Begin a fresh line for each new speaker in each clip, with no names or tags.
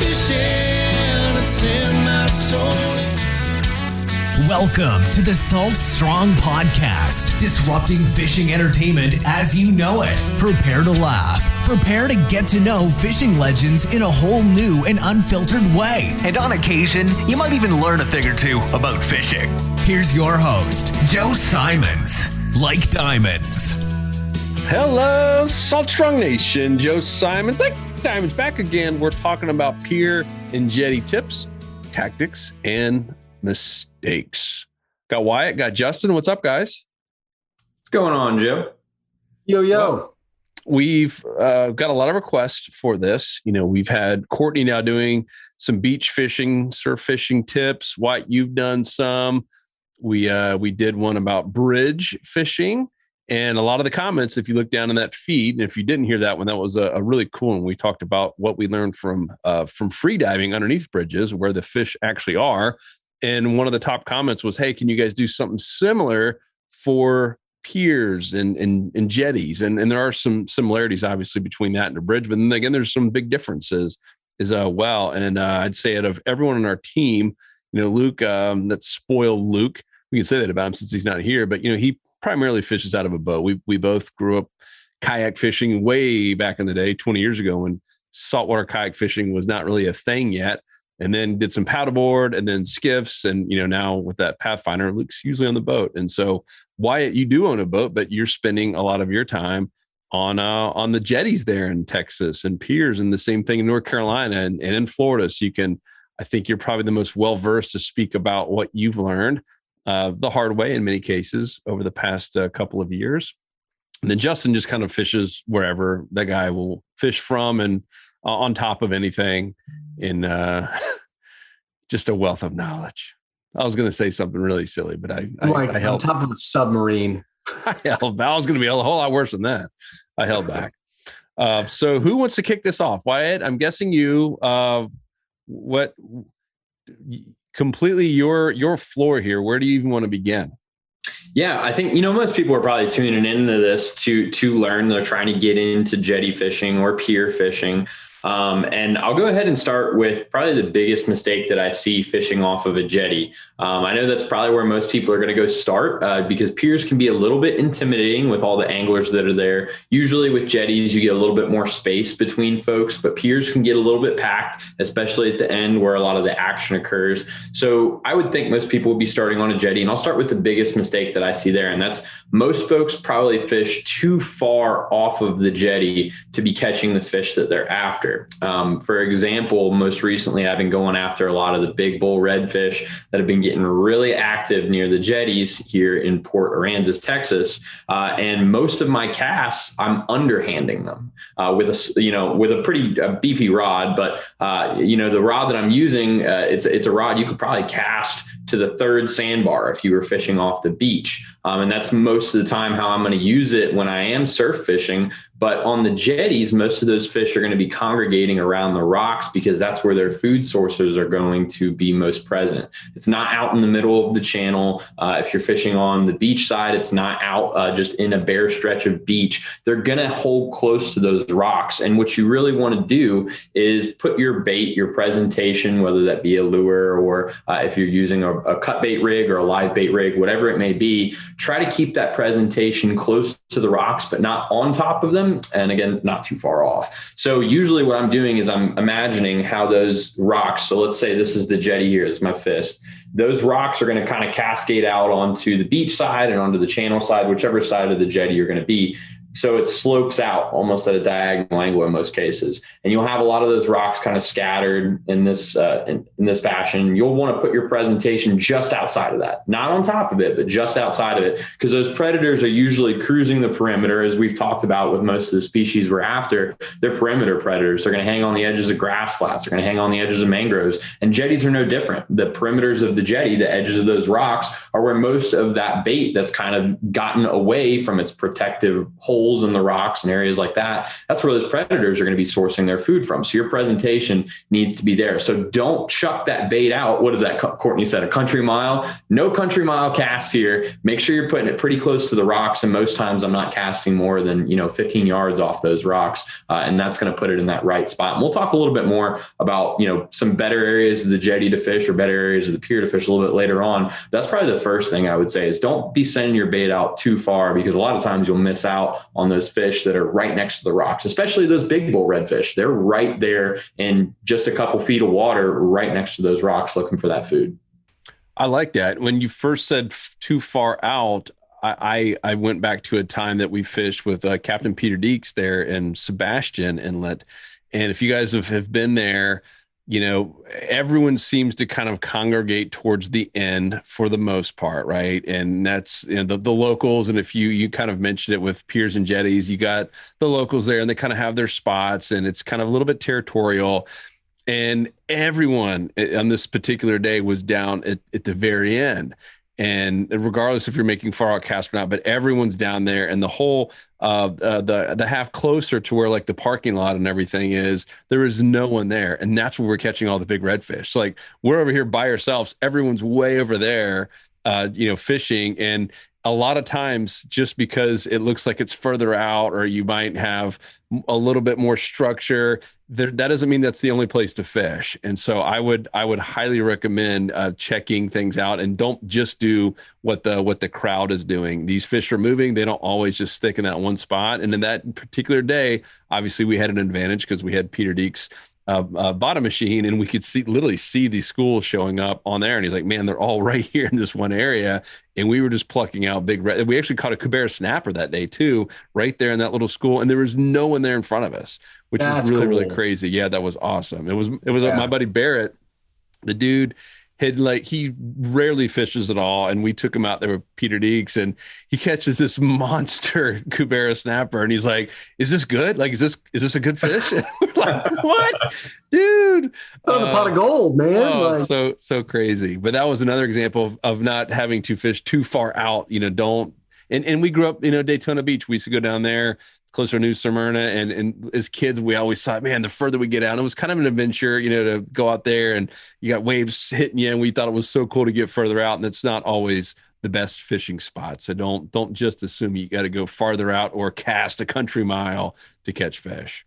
fishing, it's in my soul.
Welcome to the Salt Strong Podcast, disrupting fishing entertainment as you know it. Prepare to laugh. Prepare to get to know fishing legends in a whole new and unfiltered way. And on occasion, you might even learn a thing or two about fishing. Here's your host, Joe Simons. Like diamonds.
Hello, Salt Strong Nation. Joe Simons. Like diamonds, back again. We're talking about pier and jetty tips, tactics, and mistakes. Got Wyatt, got Justin. What's up, guys?
What's going on, Joe?
Yo.
Well, we've got a lot of requests for this. You know, we've had Courtney now doing some beach fishing, surf fishing tips. Wyatt, you've done some. We did one about bridge fishing, and a lot of the comments, if you look down in that feed, and if you didn't hear that one, that was a really cool one. We talked about what we learned from free diving underneath bridges, where the fish actually are. And one of the top comments was, hey, can you guys do something similar for piers and jetties? And there are some similarities, obviously, between that and a bridge. But then again, there's some big differences as well. And I'd say out of everyone on our team, you know, Luke, that's spoiled Luke. We can say that about him since he's not here. But, you know, he primarily fishes out of a boat. We both grew up kayak fishing way back in the day, 20 years ago, when saltwater kayak fishing was not really a thing yet. And then did some paddleboard and then skiffs. And, you know, now with that Pathfinder, Luke's usually on the boat. And so Wyatt, you do own a boat, but you're spending a lot of your time on the jetties there in Texas and piers, and the same thing in North Carolina and in Florida. So I think you're probably the most well-versed to speak about what you've learned the hard way in many cases over the past couple of years. And then Justin just kind of fishes wherever the guy will fish from, and on top of anything, in just a wealth of knowledge. I was going to say something really silly, but I held
on top of a submarine.
I was going to be a whole lot worse than that. I held back. So who wants to kick this off? Wyatt, I'm guessing you. What completely your floor here? Where do you even want to begin?
Yeah, I think, most people are probably tuning into this to learn. They're trying to get into jetty fishing or pier fishing. And I'll go ahead and start with probably the biggest mistake that I see fishing off of a jetty. I know that's probably where most people are going to go start because piers can be a little bit intimidating with all the anglers that are there. Usually with jetties, you get a little bit more space between folks, but piers can get a little bit packed, especially at the end where a lot of the action occurs. So I would think most people would be starting on a jetty, and I'll start with the biggest mistake that I see there. And that's most folks probably fish too far off of the jetty to be catching the fish that they're after. For example, most recently, I've been going after a lot of the big bull redfish that have been getting really active near the jetties here in Port Aransas, Texas. And most of my casts, I'm underhanding them with a pretty beefy rod. But the rod that I'm using, it's a rod you could probably cast to the third sandbar if you were fishing off the beach. And that's most of the time how I'm going to use it when I am surf fishing. But on the jetties, most of those fish are going to be congregating around the rocks because that's where their food sources are going to be most present. It's not out in the middle of the channel. If you're fishing on the beach side, it's not out just in a bare stretch of beach. They're going to hold close to those rocks. And what you really want to do is put your bait, your presentation, whether that be a lure or if you're using a cut bait rig or a live bait rig, whatever it may be, try to keep that presentation close to the rocks, but not on top of them. And again, not too far off. So usually what I'm doing is I'm imagining how those rocks, so let's say this is the jetty here, it's my fist. Those rocks are going to kind of cascade out onto the beach side and onto the channel side, whichever side of the jetty you're going to be. So it slopes out almost at a diagonal angle in most cases. And you'll have a lot of those rocks kind of scattered in this in this fashion. You'll want to put your presentation just outside of that, not on top of it, but just outside of it, because those predators are usually cruising the perimeter, as we've talked about with most of the species we're after. They're perimeter predators. They're going to hang on the edges of grass flats. They're going to hang on the edges of mangroves. And jetties are no different. The perimeters of the jetty, the edges of those rocks, are where most of that bait that's kind of gotten away from its protective hole holes in the rocks and areas like that, that's where those predators are going to be sourcing their food from. So your presentation needs to be there. So don't chuck that bait out. What is that, Courtney said, a country mile? No country mile casts here. Make sure you're putting it pretty close to the rocks. And most times I'm not casting more than, 15 yards off those rocks. And that's going to put it in that right spot. And we'll talk a little bit more about, some better areas of the jetty to fish or better areas of the pier to fish a little bit later on. That's probably the first thing I would say is don't be sending your bait out too far, because a lot of times you'll miss out on those fish that are right next to the rocks, especially those big bull redfish. They're right there in just a couple feet of water right next to those rocks looking for that food.
I like that. When you first said too far out, I went back to a time that we fished with Captain Peter Deeks there in Sebastian Inlet. And if you guys have been there, everyone seems to kind of congregate towards the end for the most part, right? And that's the locals. And if you kind of mentioned it with piers and jetties, you got the locals there and they kind of have their spots and it's kind of a little bit territorial. And everyone on this particular day was down at the very end. And regardless if you're making far out cast or not, but everyone's down there, and the whole the half closer to where like the parking lot and everything is, there is no one there, and that's where we're catching all the big redfish. So like we're over here by ourselves, everyone's way over there, fishing, and a lot of times just because it looks like it's further out or you might have a little bit more structure, that doesn't mean that's the only place to fish. And so I would highly recommend checking things out, and don't just do what the crowd is doing. These fish are moving. They don't always just stick in that one spot. And in that particular day, obviously we had an advantage because we had Peter Deeks bottom machine, and we could literally see these schools showing up on there. And he's like, man, they're all right here in this one area. And we were just plucking out big red. We actually caught a Kubera snapper that day too, right there in that little school. And there was no one there in front of us, which was really, really crazy. Yeah, that was awesome. It was my buddy Barrett, the dude he rarely fishes at all. And we took him out there with Peter Deeks, and he catches this monster Kubera snapper. And he's like, is this good? Like, is this a good fish? And we're like, what, dude?
Oh, the pot of gold, man.
Oh, so crazy. But that was another example of not having to fish too far out. And we grew up, Daytona Beach. We used to go down there closer to New Smyrna. And as kids, we always thought, man, the further we get out, it was kind of an adventure, to go out there and you got waves hitting you. And we thought it was so cool to get further out. And it's not always the best fishing spot. So don't just assume you got to go farther out or cast a country mile to catch fish.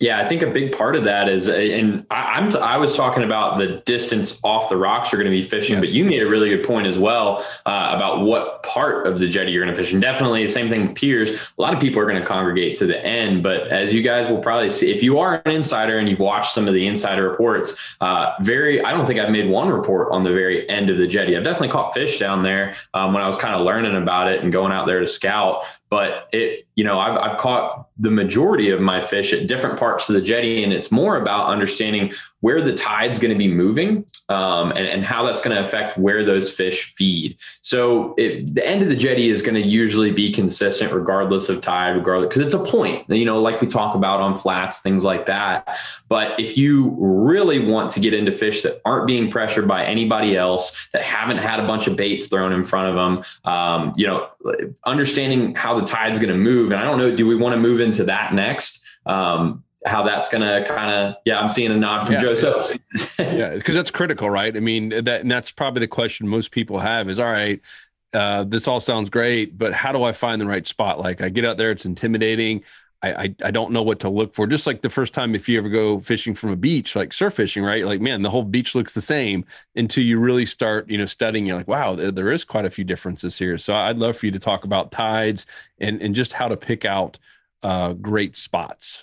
Yeah, I think a big part of that is, and I was talking about the distance off the rocks you're going to be fishing, yes. But you made a really good point as well about what part of the jetty you're going to fish. And definitely the same thing with piers. A lot of people are going to congregate to the end, but as you guys will probably see, if you are an insider and you've watched some of the insider reports, I don't think I've made one report on the very end of the jetty. I've definitely caught fish down there when I was kind of learning about it and going out there to scout. But I've caught the majority of my fish at different parts of the jetty, and it's more about understanding where the tide's going to be moving and how that's going to affect where those fish feed. So the end of the jetty is going to usually be consistent regardless of tide, because it's a point, like we talk about on flats, things like that. But if you really want to get into fish that aren't being pressured by anybody else, that haven't had a bunch of baits thrown in front of them, understanding how the tide's going to move. And I don't know, do we want to move into that next? How that's going to kind of, I'm seeing a nod from Joseph.
Yeah, because that's critical, right? I mean, that's probably the question most people have is, all right, this all sounds great, but how do I find the right spot? Like I get out there, it's intimidating. I don't know what to look for. Just like the first time, if you ever go fishing from a beach, like surf fishing, right? Like, man, the whole beach looks the same until you really start, studying. You're like, wow, there is quite a few differences here. So I'd love for you to talk about tides and just how to pick out great spots.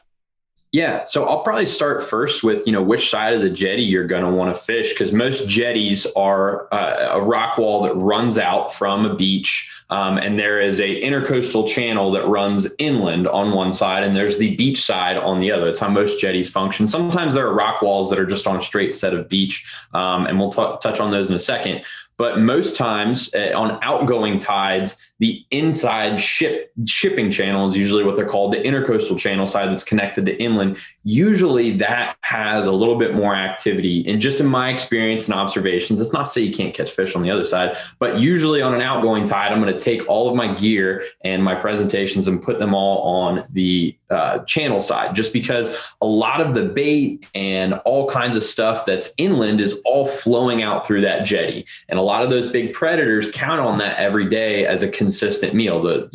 Yeah. So I'll probably start first with, which side of the jetty you're going to want to fish, because most jetties are a rock wall that runs out from a beach. And there is a intercoastal channel that runs inland on one side, and there's the beach side on the other. That's how most jetties function. Sometimes there are rock walls that are just on a straight set of beach. And we'll touch on those in a second. But most times on outgoing tides, the inside shipping channel is usually what they're called, the intercoastal channel side that's connected to inland. Usually that has a little bit more activity. And just in my experience and observations, it's not to say you can't catch fish on the other side, but usually on an outgoing tide, I'm going to take all of my gear and my presentations and put them all on the channel side, just because a lot of the bait and all kinds of stuff that's inland is all flowing out through that jetty. And a lot of those big predators count on that every day as a consistent meal.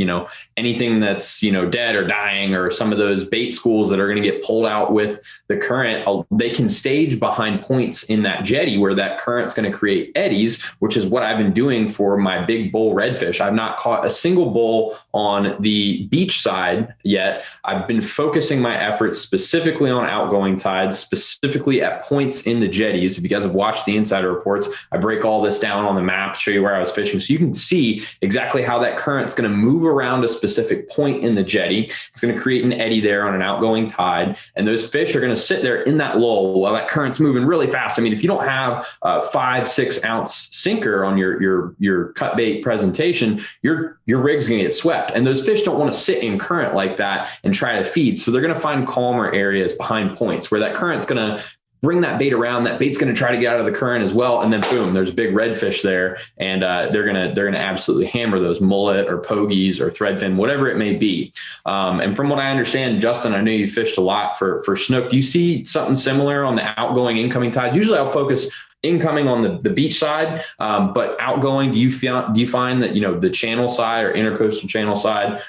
Anything that's, dead or dying, or some of those bait schools that are going to get pulled out with the current, they can stage behind points in that jetty where that current's going to create eddies, which is what I've been doing for my big bull redfish. I've not caught a single bull on the beach side yet. I've been focusing my efforts specifically on outgoing tides, specifically at points in the jetties. If you guys have watched the insider reports, I break all this down on the map, show you where I was fishing, so you can see exactly how that current's going to move around a specific point in the jetty. It's going to create an eddy there on an outgoing tide, and those fish are going to sit there in that lull while that current's moving really fast. I mean, if you don't have a 5-6 ounce sinker on your cut bait presentation, your rig's going to get swept, and those fish don't want to sit in current like that and try to feed. So they're going to find calmer areas behind points where that current's going to bring that bait around. That bait's going to try to get out of the current as well, and then boom, there's a big redfish there, and they're gonna absolutely hammer those mullet or pogies or threadfin, whatever it may be. And from what I understand, Justin, I know you fished a lot for snook. Do you see something similar on the outgoing, incoming tides? Usually, I'll focus incoming on the beach side, but outgoing, do you find that the channel side or intercoastal channel side,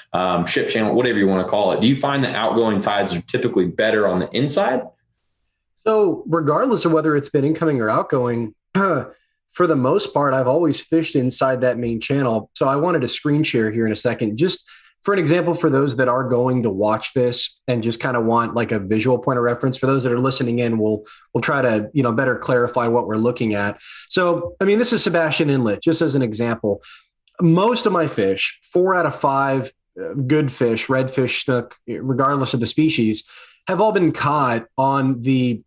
ship channel, whatever you want to call it, do you find that outgoing tides are typically better on the inside?
So regardless of whether it's been incoming or outgoing, for the most part, I've always fished inside that main channel. So I wanted to screen share here in a second, just for an example, for those that are going to watch this and just kind of want like a visual point of reference. For those that are listening in, we'll try to, better clarify what we're looking at. So, I mean, this is Sebastian Inlet, just as an example. Most of my fish, 4 out of 5 good fish, redfish, snook, regardless of the species, have all been caught on the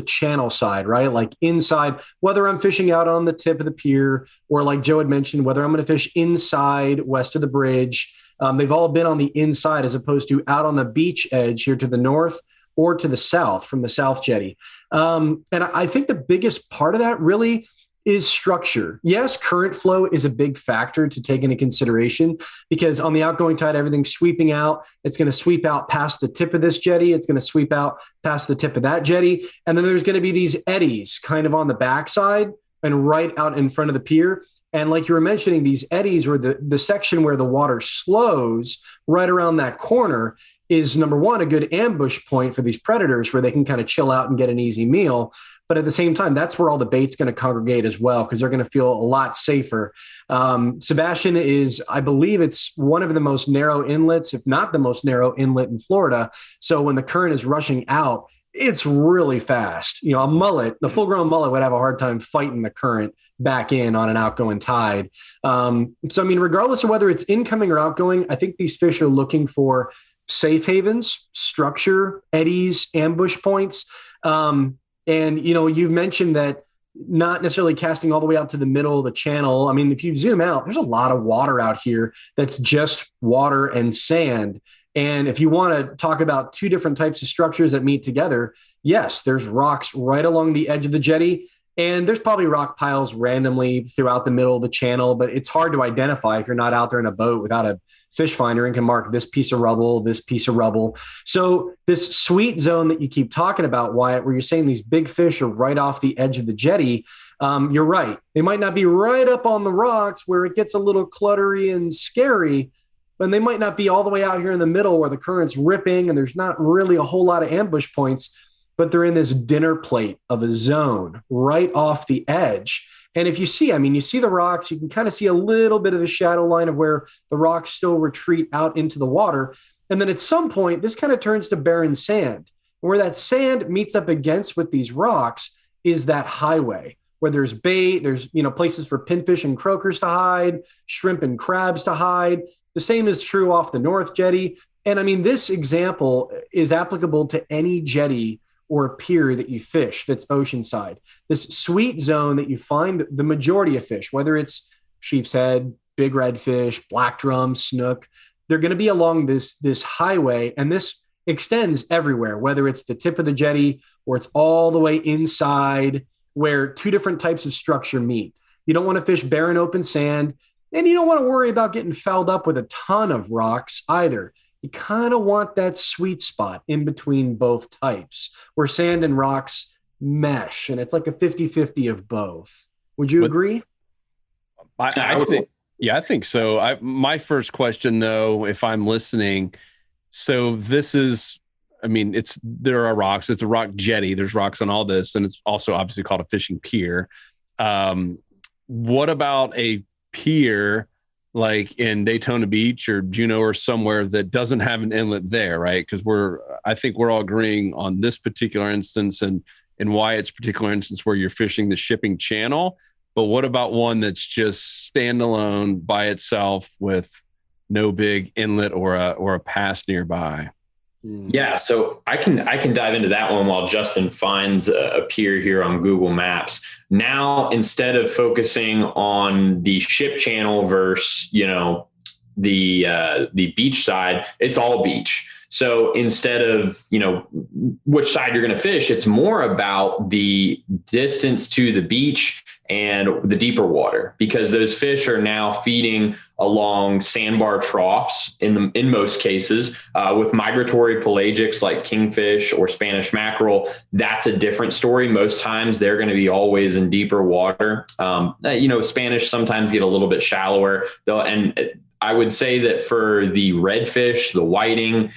channel side, right? Like inside, whether I'm fishing out on the tip of the pier, or like Joe had mentioned, whether I'm going to fish inside west of the bridge. They've all been on the inside as opposed to out on the beach edge here to the north or to the south from the South Jetty. And I think the biggest part of that really is structure. Yes, current flow is a big factor to take into consideration, because on the outgoing tide, everything's sweeping out. It's going to sweep out past the tip of this jetty. It's going to sweep out past the tip of that jetty. And then there's going to be these eddies kind of on the backside and right out in front of the pier. And like you were mentioning, these eddies, or the section where the water slows right around that corner, is number one, a good ambush point for these predators where they can kind of chill out and get an easy meal. But at the same time, that's where all the bait's going to congregate as well, because they're going to feel a lot safer. Sebastian is, I believe it's one of the most narrow inlets, if not the most narrow inlet in Florida. So when the current is rushing out, it's really fast. A mullet, the full-grown mullet would have a hard time fighting the current back in on an outgoing tide. So, I mean, regardless of whether it's incoming or outgoing, I think these fish are looking for safe havens, structure, eddies, ambush points. And, you've mentioned that not necessarily casting all the way out to the middle of the channel. I mean, if you zoom out, there's a lot of water out here that's just water and sand. And if you want to talk about two different types of structures that meet together, yes, there's rocks right along the edge of the jetty. And there's probably rock piles randomly throughout the middle of the channel, but it's hard to identify if you're not out there in a boat without a fish finder and can mark this piece of rubble, this piece of rubble. So this sweet zone that you keep talking about, Wyatt, where you're saying these big fish are right off the edge of the jetty, you're right. They might not be right up on the rocks where it gets a little cluttery and scary, but they might not be all the way out here in the middle where the current's ripping and there's not really a whole lot of ambush points, but they're in this dinner plate of a zone right off the edge. And if you see, you see the rocks, you can kind of see a little bit of the shadow line of where the rocks still retreat out into the water. And then at some point, this kind of turns to barren sand. Where that sand meets up against with these rocks is that highway where there's bait, there's, places for pinfish and croakers to hide, shrimp and crabs to hide. The same is true off the North Jetty. And this example is applicable to any jetty or pier that you fish that's oceanside. This sweet zone that you find the majority of fish, whether it's sheep's head, big redfish, black drum, snook, they're going to be along this highway, and this extends everywhere, whether it's the tip of the jetty or it's all the way inside where two different types of structure meet. You don't want to fish barren open sand, and you don't want to worry about getting fouled up with a ton of rocks either. You kind of want that sweet spot in between both types where sand and rocks mesh, and it's like a 50-50 of both. Would you agree?
I think, yeah, I think so. My first question, though, if I'm listening, so this is, I mean, there are rocks. It's a rock jetty. There's rocks on all this, and it's also obviously called a fishing pier. What about a pier like in Daytona Beach or Juneau or somewhere that doesn't have an inlet there, right? Because I think we're all agreeing on this particular instance and in Wyatt's particular instance where you're fishing the shipping channel. But what about one that's just standalone by itself with no big inlet or a pass nearby?
Yeah, so I can dive into that one while Justin finds a pier here on Google Maps. Now, instead of focusing on the ship channel versus, the beach side, it's all beach. So instead of, which side you're going to fish, it's more about the distance to the beach and the deeper water, because those fish are now feeding along sandbar troughs in most cases with migratory pelagics like kingfish or Spanish mackerel. That's a different story. Most times they're going to be always in deeper water. Spanish sometimes get a little bit shallower though. And I would say that for the redfish, the whiting,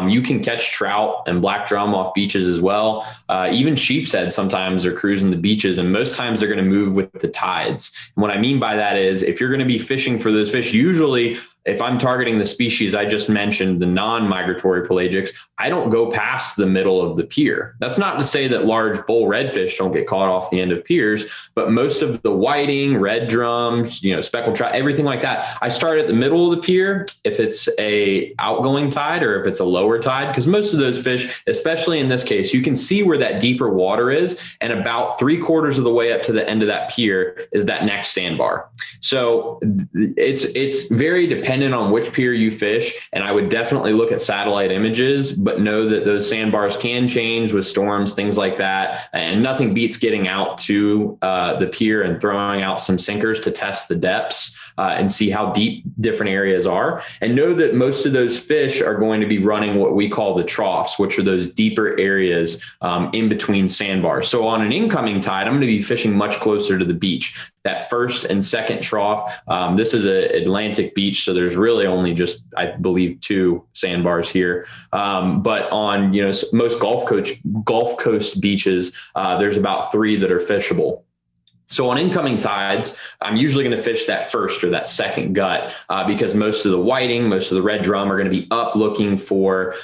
you can catch trout and black drum off beaches as well. Even sheep's head sometimes are cruising the beaches, and most times they're going to move with the tides. And what I mean by that is if you're going to be fishing for those fish, usually if I'm targeting the species I just mentioned, the non-migratory pelagics, I don't go past the middle of the pier. That's not to say that large bull redfish don't get caught off the end of piers, but most of the whiting, red drums, speckled trout, everything like that, I start at the middle of the pier if it's a outgoing tide or if it's a lower tide, because most of those fish, especially in this case, you can see where that deeper water is, and about 3/4 of the way up to the end of that pier is that next sandbar. So it's very dependent on which pier you fish, and I would definitely look at satellite images, but know that those sandbars can change with storms, things like that, and nothing beats getting out to the pier and throwing out some sinkers to test the depths and see how deep different areas are, and know that most of those fish are going to be running what we call the troughs, which are those deeper areas in between sandbars. So on an incoming tide, I'm going to be fishing much closer to the beach. That first and second trough, this is an Atlantic beach, so there's really only just, I believe, 2 sandbars here. But on most Gulf Coast beaches, there's about 3 that are fishable. So on incoming tides, I'm usually going to fish that first or that second gut because most of the whiting, most of the red drum are going to be up looking for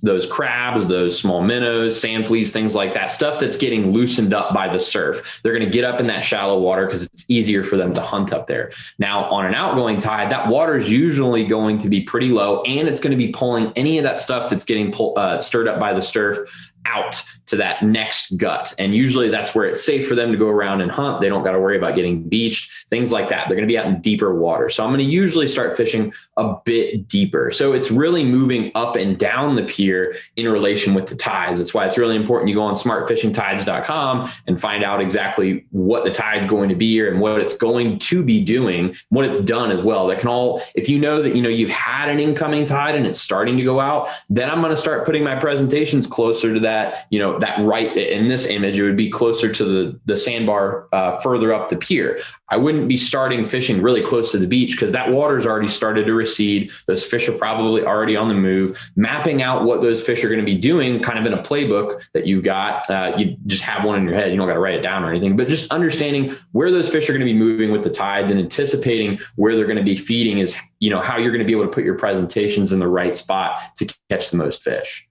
those crabs, those small minnows, sand fleas, things like that, stuff that's getting loosened up by the surf. They're going to get up in that shallow water because it's easier for them to hunt up there. Now, on an outgoing tide, that water is usually going to be pretty low, and it's going to be pulling any of that stuff that's getting stirred up by the surf out to that next gut. And usually that's where it's safe for them to go around and hunt. They don't got to worry about getting beached, things like that. They're going to be out in deeper water. So I'm going to usually start fishing a bit deeper. So it's really moving up and down the pier in relation with the tides. That's why it's really important you go on smartfishingtides.com and find out exactly what the tide's going to be and what it's going to be doing, what it's done as well. That can all, if you know that, you've had an incoming tide and it's starting to go out, then I'm going to start putting my presentations closer to that, that right in this image, it would be closer to the sandbar further up the pier. I wouldn't be starting fishing really close to the beach because that water's already started to recede. Those fish are probably already on the move. Mapping out what those fish are going to be doing kind of in a playbook that you've got, you just have one in your head. You don't got to write it down or anything, but just understanding where those fish are going to be moving with the tides and anticipating where they're going to be feeding is, how you're going to be able to put your presentations in the right spot to catch the most fish.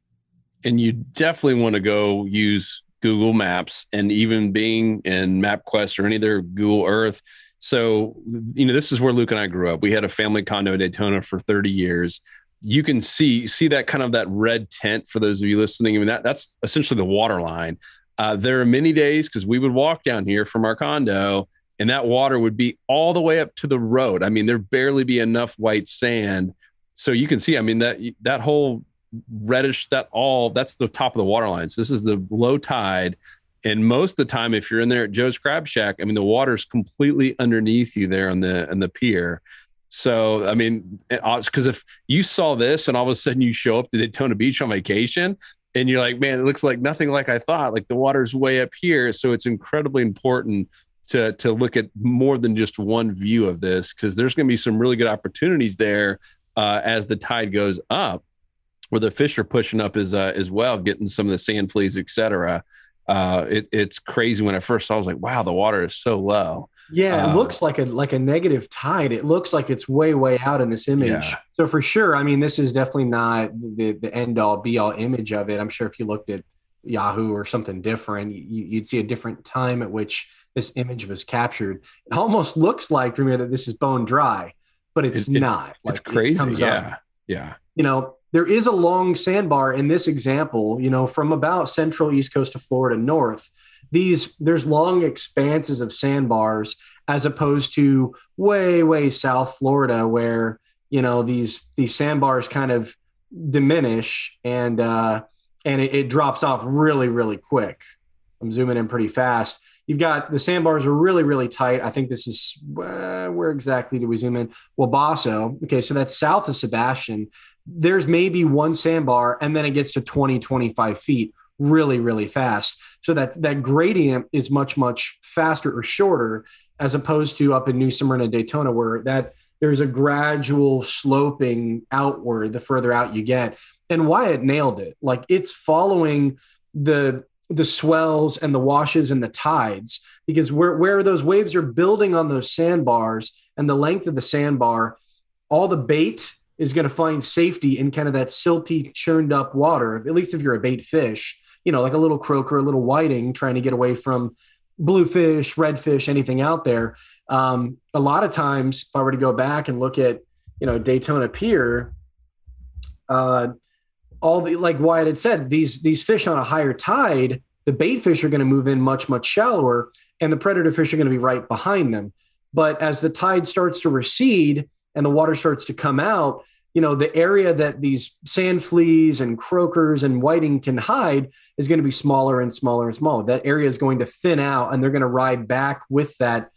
And you definitely want to go use Google Maps and even Bing and MapQuest or any other Google Earth. So, this is where Luke and I grew up. We had a family condo in Daytona for 30 years. you can see that kind of that red tint for those of you listening. I mean, that's essentially the water line. There are many days because we would walk down here from our condo and that water would be all the way up to the road. I mean, there'd barely be enough white sand. So you can see, I mean, that whole reddish, that's the top of the water line. So this is the low tide. And most of the time, if you're in there at Joe's Crab Shack, I mean, the water's completely underneath you there on the pier. So, I mean, because if you saw this and all of a sudden you show up to Daytona Beach on vacation and you're like, man, it looks like nothing like I thought, like the water's way up here. So it's incredibly important to look at more than just one view of this, because there's going to be some really good opportunities there as the tide goes up, where the fish are pushing up as well, getting some of the sand fleas, et cetera. It's crazy. When I first saw, I was like, wow, the water is so low.
Yeah, it looks like a negative tide. It looks like it's way out in this image.
Yeah.
So for sure, I mean, this is definitely not the end all be all image of it. I'm sure if you looked at Yahoo or something different, you'd see a different time at which this image was captured. It almost looks like from here that this is bone dry, but it's not.
It's crazy. Yeah.
You know, there is a long sandbar in this example, you know, from about central east coast of Florida north. There's long expanses of sandbars as opposed to way South Florida, where, you know, these sandbars kind of diminish and it drops off really quick. I'm zooming in pretty fast. You've got the sandbars are really tight. I think this is where exactly do we zoom in? Wabasso. Okay, so that's south of Sebastian. There's maybe one sandbar, and then it gets to 20-25 feet really fast. So that gradient is much faster or shorter, as opposed to up in New Smyrna, Daytona, where there's a gradual sloping outward the further out you get. And Wyatt nailed it. Like, it's following the swells and the washes and the tides, because where those waves are building on those sandbars and the length of the sandbar, all the bait is going to find safety in kind of that silty, churned up water, at least if you're a bait fish, you know, like a little croaker, a little whiting trying to get away from bluefish, redfish, anything out there. A lot of times, if I were to go back and look at, you know, Daytona Pier, like Wyatt had said, these fish on a higher tide, the bait fish are going to move in much shallower, and the predator fish are going to be right behind them. But as the tide starts to recede and the water starts to come out, you know, the area that these sand fleas and croakers and whiting can hide is going to be smaller and smaller. That area is going to thin out, and they're going to ride back with that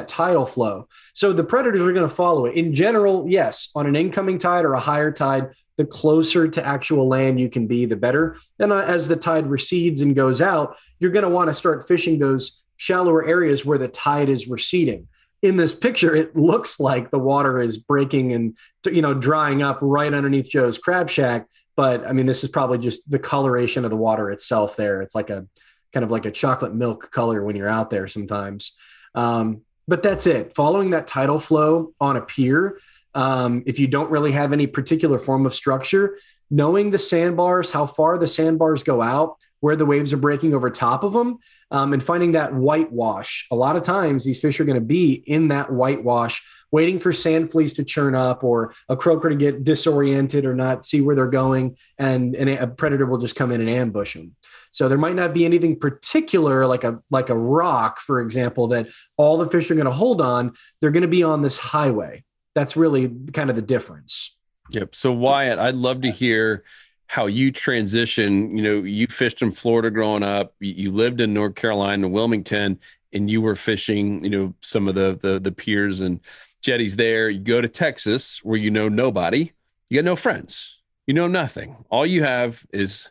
tidal flow. So the predators are going to follow it. In general, yes, on an incoming tide or a higher tide, the closer to actual land you can be, the better. And as the tide recedes and goes out, you're going to want to start fishing those shallower areas where the tide is receding. In this picture, it looks like the water is breaking and, you know, drying up right underneath Joe's Crab Shack. But I mean, this is probably just the coloration of the water itself there. It's like a kind of like a chocolate milk color when you're out there sometimes. But that's it. Following that tidal flow on a pier, if you don't really have any particular form of structure, knowing the sandbars, how far the sandbars go out, where the waves are breaking over top of them, and finding that whitewash. A lot of times these fish are going to be in that whitewash, waiting for sand fleas to churn up or a croaker to get disoriented or not see where they're going, and a predator will just come in and ambush them. So there might not be anything particular like a rock, for example, that all the fish are going to hold on. They're going to be on this highway. That's really kind of the difference.
Yep. So Wyatt, I'd love to hear how you transition. You know, you fished in Florida growing up. You lived in North Carolina, Wilmington, and you were fishing, you know, some of the piers and jetties there. You go to Texas, where you know nobody. You got no friends. You know nothing. All you have is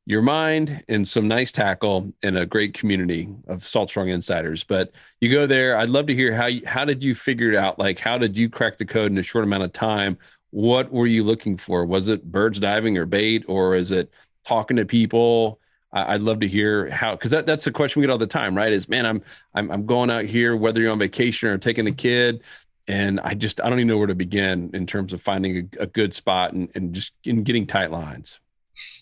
your mind and some nice tackle and a great community of Salt Strong insiders. But you go there. I'd love to hear how did you figure it out? Like, how did you crack the code in a short amount of time? What were you looking for? Was it birds diving or bait, or is it talking to people? I'd love to hear how, because that's a question we get all the time, right? Is, man, I'm going out here, whether you're on vacation or taking a kid, and I don't even know where to begin in terms of finding a good spot and just in getting tight lines.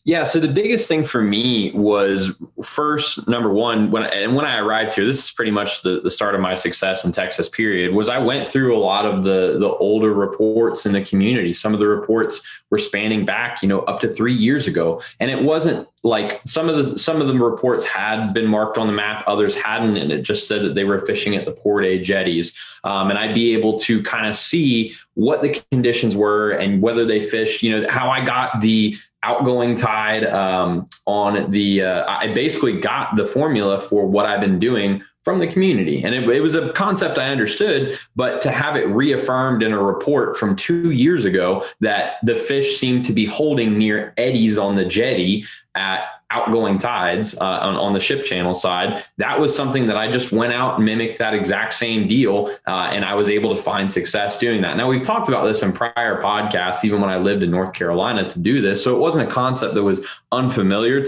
Yeah. So the biggest thing for me was first, number one, when I arrived here, this is pretty much the start of my success in Texas period, was I went through a lot of the older reports in the community. Some of the reports were spanning back, up to 3 years ago. And it wasn't like some of the reports had been marked on the map, others hadn't. And it just said that they were fishing at the port A jetties. And I'd be able to kind of see what the conditions were and whether they fished, how I got the Outgoing Tide on the, I basically got the formula for what I've been doing from the community. And it was a concept I understood, but to have it reaffirmed in a report from 2 years ago that the fish seemed to be holding near eddies on the jetty at Outgoing Tides on the ship channel side, that was something that I just went out and mimicked that exact same deal. And I was able to find success doing that. Now, we've talked about this in prior podcasts, even when I lived in North Carolina to do this. So it wasn't a concept that was unfamiliar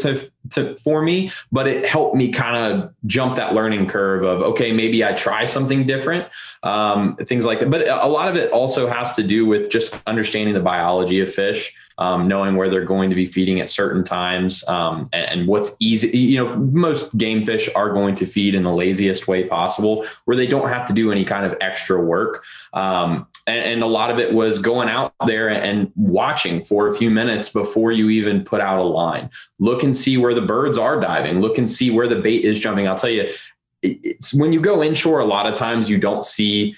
for me, but it helped me kind of jump that learning curve of, okay, maybe I try something different, things like that. But a lot of it also has to do with just understanding the biology of fish. Knowing where they're going to be feeding at certain times, and what's easy. Most game fish are going to feed in the laziest way possible, where they don't have to do any kind of extra work. And a lot of it was going out there and watching for a few minutes before you even put out a line. Look and see where the birds are diving. Look and see where the bait is jumping. I'll tell you, it's when you go inshore, a lot of times you don't see,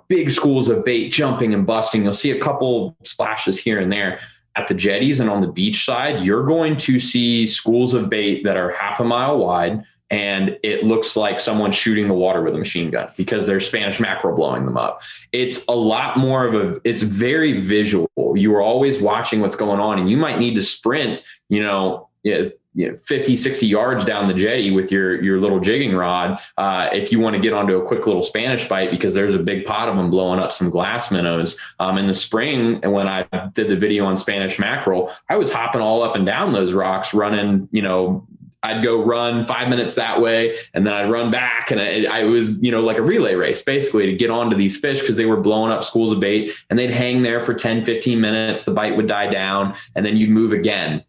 big schools of bait jumping and busting. You'll see a couple splashes here and there. At the jetties and on the beach side, you're going to see schools of bait that are half a mile wide, and it looks like someone's shooting the water with a machine gun because there's Spanish mackerel blowing them up. It's a lot more it's very visual. You are always watching what's going on, and you might need to sprint, 50, 60 yards down the jetty with your little jigging rod if you want to get onto a quick little Spanish bite, because there's a big pot of them blowing up some glass minnows. In the spring, and when I did the video on Spanish mackerel, I was hopping all up and down those rocks running, I'd go run 5 minutes that way, and then I'd run back. And I was, like a relay race, basically, to get onto these fish because they were blowing up schools of bait, and they'd hang there for 10, 15 minutes. The bite would die down, and then you'd move again.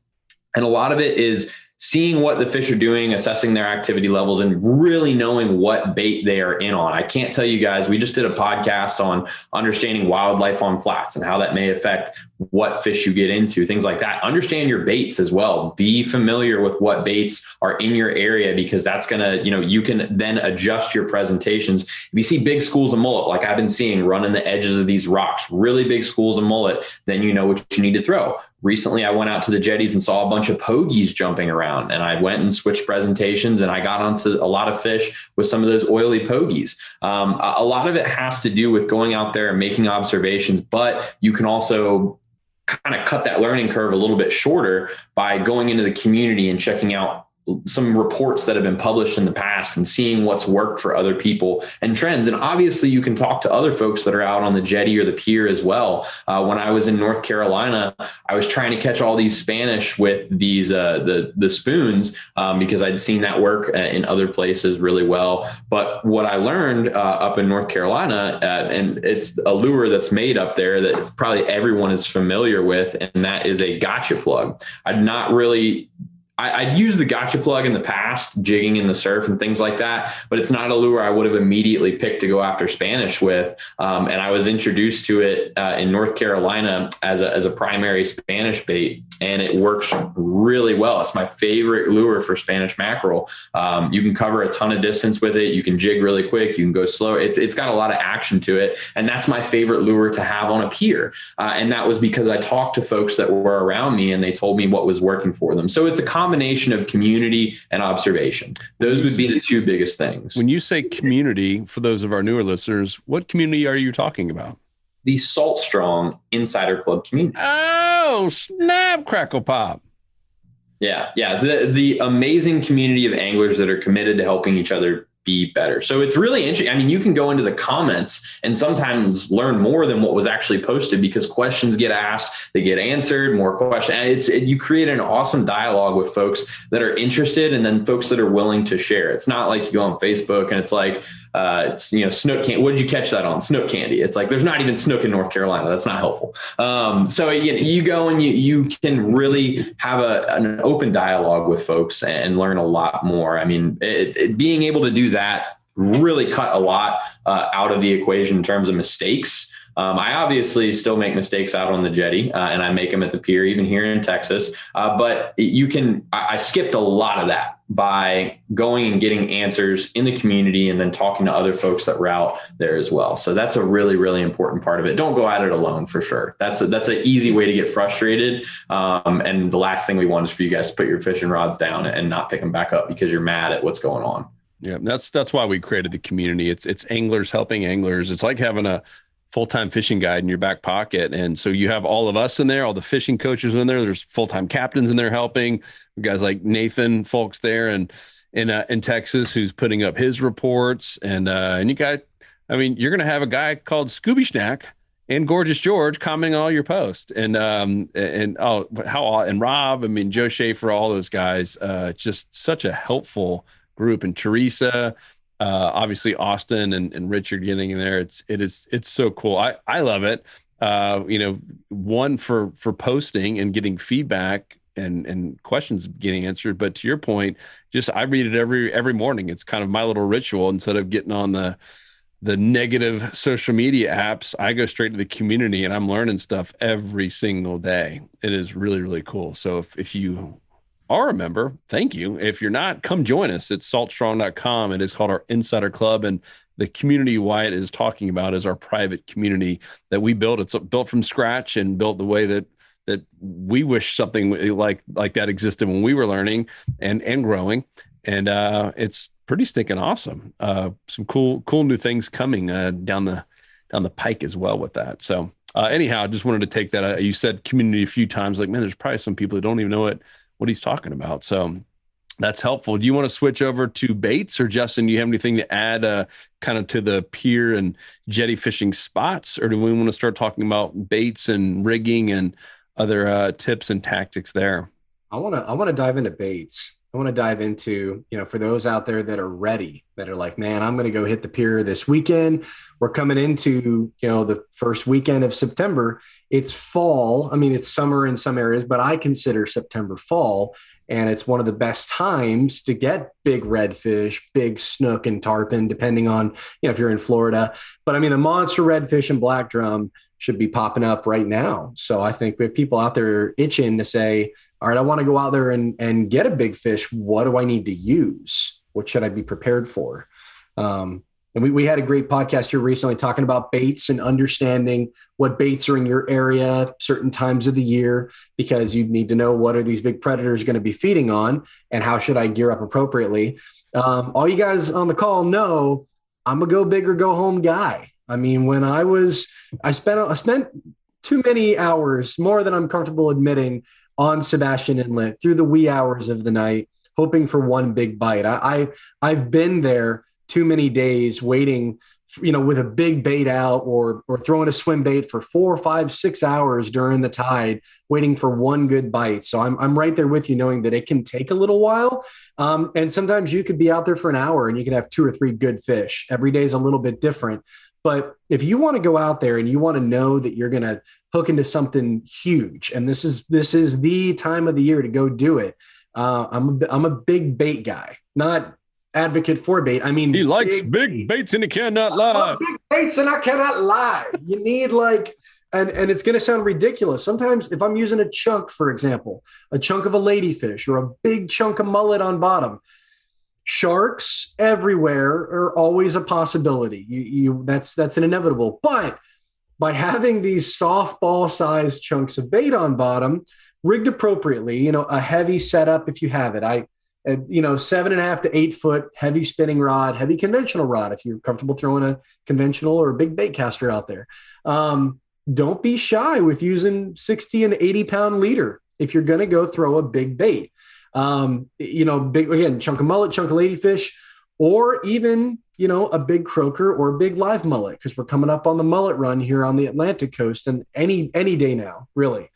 And a lot of it is seeing what the fish are doing, assessing their activity levels, and really knowing what bait they are in on. I can't tell you guys, we just did a podcast on understanding wildlife on flats and how that may affect what fish you get into, things like that. Understand your baits as well. Be familiar with what baits are in your area, because that's going to, you can then adjust your presentations. If you see big schools of mullet, like I've been seeing running the edges of these rocks, really big schools of mullet, then you know what you need to throw. Recently, I went out to the jetties and saw a bunch of pogies jumping around, and I went and switched presentations, and I got onto a lot of fish with some of those oily pogies. A lot of it has to do with going out there and making observations, but you can also kind of cut that learning curve a little bit shorter by going into the community and checking out some reports that have been published in the past and seeing what's worked for other people and trends. And obviously you can talk to other folks that are out on the jetty or the pier as well. When I was in North Carolina, I was trying to catch all these Spanish with these, the spoons, because I'd seen that work in other places really well. But what I learned up in North Carolina, and it's a lure that's made up there that probably everyone is familiar with, and that is a gotcha plug. I'd used the gotcha plug in the past, jigging in the surf and things like that, but it's not a lure I would have immediately picked to go after Spanish with. And I was introduced to it in North Carolina as a primary Spanish bait, and it works really well. It's my favorite lure for Spanish mackerel. You can cover a ton of distance with it. You can jig really quick. You can go slow. It's got a lot of action to it. And that's my favorite lure to have on a pier. And that was because I talked to folks that were around me, and they told me what was working for them. So it's a combination of community and observation. Those would be the two biggest things.
When you say community, for those of our newer listeners, what community are you talking about?
The Salt Strong Insider Club community.
Oh, snap, crackle pop.
Yeah. The amazing community of anglers that are committed to helping each other be better. So it's really interesting. I mean, you can go into the comments and sometimes learn more than what was actually posted because questions get asked, they get answered, more questions. And you create an awesome dialogue with folks that are interested and then folks that are willing to share. It's not like you go on Facebook and it's like, snook candy. What did you catch that on? Snook candy. It's like, there's not even snook in North Carolina. That's not helpful. So you go and you can really have an open dialogue with folks and learn a lot more. I mean, being able to do that really cut a lot out of the equation in terms of mistakes. I obviously still make mistakes out on the jetty and I make them at the pier, even here in Texas. But I skipped a lot of that by going and getting answers in the community and then talking to other folks that route there as well. So that's a really, really important part of it. Don't go at it alone for sure. That's an easy way to get frustrated. And the last thing we want is for you guys to put your fishing rods down and not pick them back up because you're mad at what's going on.
Yeah, that's why we created the community. It's anglers helping anglers. It's like having a full-time fishing guide in your back pocket. And so you have all of us in there, all the fishing coaches in there. There's full-time captains in there helping. Guys like Nathan, folks there and in Texas who's putting up his reports. And you got, I mean, you're going to have a guy called Scooby Snack and Gorgeous George commenting on all your posts. And Rob, I mean, Joe Schaefer, all those guys, just such a helpful group. And Teresa, obviously Austin and Richard getting in there. It's so cool. I love it. One for posting and getting feedback and questions getting answered. But to your point, I read it every morning. It's kind of my little ritual. Instead of getting on the negative social media apps, I go straight to the community and I'm learning stuff every single day. It is really, really cool. So if you are a member, thank you. If you're not, come join us at saltstrong.com. It is called our Insider Club, and the community Wyatt is talking about is our private community that we built. It's built from scratch and built the way that we wish something like that existed when we were learning and growing. And it's pretty stinking awesome. Some cool new things coming down the pike as well with that. So anyhow, I just wanted to take that. You said community a few times, like, man, there's probably some people who don't even know what he's talking about. So that's helpful. Do you want to switch over to baits, or Justin, do you have anything to add kind of to the pier and jetty fishing spots, or do we want to start talking about baits and rigging and other tips and tactics there?
I want to dive into baits. I want to dive into, for those out there that are ready, that are like, man, I'm going to go hit the pier this weekend. We're coming into, the first weekend of September. It's fall. I mean, it's summer in some areas, but I consider September fall. And it's one of the best times to get big redfish, big snook and tarpon, depending on, if you're in Florida. But I mean, the monster redfish and black drum should be popping up right now. So I think we have people out there itching to say, all right, I want to go out there and get a big fish. What do I need to use? What should I be prepared for? And we had a great podcast here recently talking about baits and understanding what baits are in your area, certain times of the year, because you need to know what are these big predators going to be feeding on and how should I gear up appropriately. All you guys on the call know I'm a go big or go home guy. I mean, when I spent too many hours, more than I'm comfortable admitting, on Sebastian Inlet through the wee hours of the night, hoping for one big bite. I've been there too many days waiting, with a big bait out or throwing a swim bait for 4, 5, 6 hours during the tide, waiting for one good bite. So I'm right there with you, knowing that it can take a little while. And sometimes you could be out there for an hour and you can have 2 or 3 good fish. Every day is a little bit different. But if you want to go out there and you want to know that you're going to hook into something huge, and this is the time of the year to go do it. I'm a big bait guy, not advocate for bait. I mean,
he likes big baits and he cannot lie.
Big baits and I cannot lie. You need and it's going to sound ridiculous. Sometimes if I'm using a chunk, for example, a chunk of a ladyfish or a big chunk of mullet on bottom, sharks everywhere are always a possibility. That's an inevitable. But by having these softball sized chunks of bait on bottom, rigged appropriately, a heavy setup if you have it. 7.5 to 8 foot heavy spinning rod, heavy conventional rod if you're comfortable throwing a conventional or a big bait caster out there. Don't be shy with using 60 and 80 pound leader if you're going to go throw a big bait. Big, again, chunk of mullet, chunk of ladyfish, or even, a big croaker or a big live mullet, because we're coming up on the mullet run here on the Atlantic coast, and any day now, really.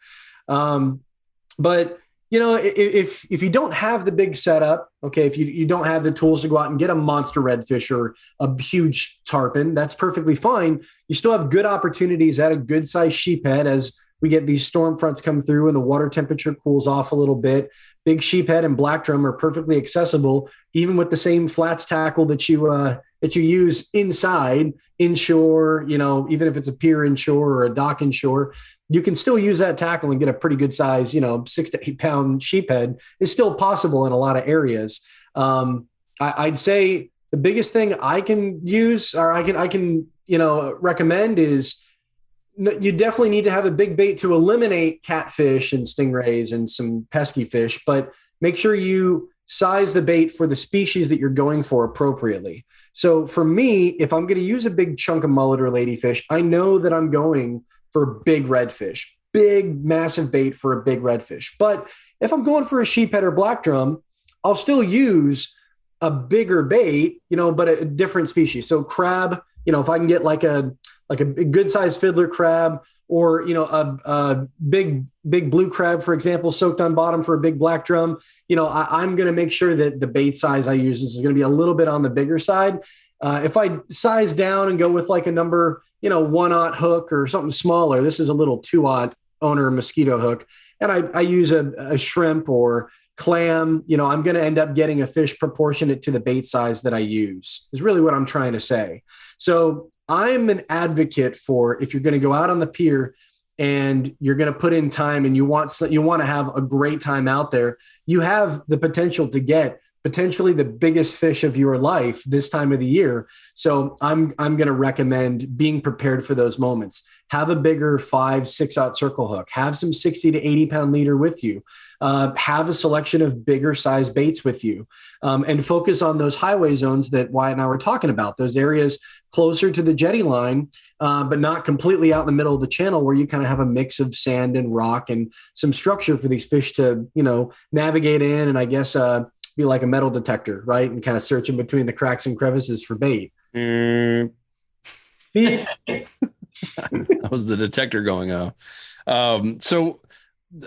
But if you don't have the big setup, okay, if you don't have the tools to go out and get a monster redfish or a huge tarpon, that's perfectly fine. You still have good opportunities at a good sized sheephead as we get these storm fronts come through and the water temperature cools off a little bit. Big sheephead and black drum are perfectly accessible, even with the same flats tackle that you use inside, inshore, even if it's a pier inshore or a dock inshore, you can still use that tackle and get a pretty good size, 6 to 8 pound sheephead. Is still possible in a lot of areas. I'd say the biggest thing I can use, or I can recommend, is you definitely need to have a big bait to eliminate catfish and stingrays and some pesky fish, but make sure you size the bait for the species that you're going for appropriately. So for me, if I'm going to use a big chunk of mullet or ladyfish, I know that I'm going for big redfish, big, massive bait for a big redfish. But if I'm going for a sheephead or black drum, I'll still use a bigger bait, but a different species. So crab, if I can get like a good sized fiddler crab, or a big blue crab, for example, soaked on bottom for a big black drum, I'm going to make sure that the bait size I use is going to be a little bit on the bigger side. If I size down and go with like a number 1/0 hook or something smaller, this is a little 2/0 owner mosquito hook, and I use a shrimp or clam, I'm going to end up getting a fish proportionate to the bait size that I use, is really what I'm trying to say. So I'm an advocate for, if you're going to go out on the pier and you're going to put in time and you want to have a great time out there, you have the potential to get potentially the biggest fish of your life this time of the year. So I'm going to recommend being prepared for those moments. Have a bigger 5-6/0 circle hook. Have some 60 to 80 pound leader with you. Have a selection of bigger size baits with you, and focus on those highway zones that Wyatt and I were talking about, those areas closer to the jetty line, but not completely out in the middle of the channel, where you kind of have a mix of sand and rock and some structure for these fish to, navigate in, and I guess be like a metal detector, right? And kind of search in between the cracks and crevices for bait.
That was the detector going off. So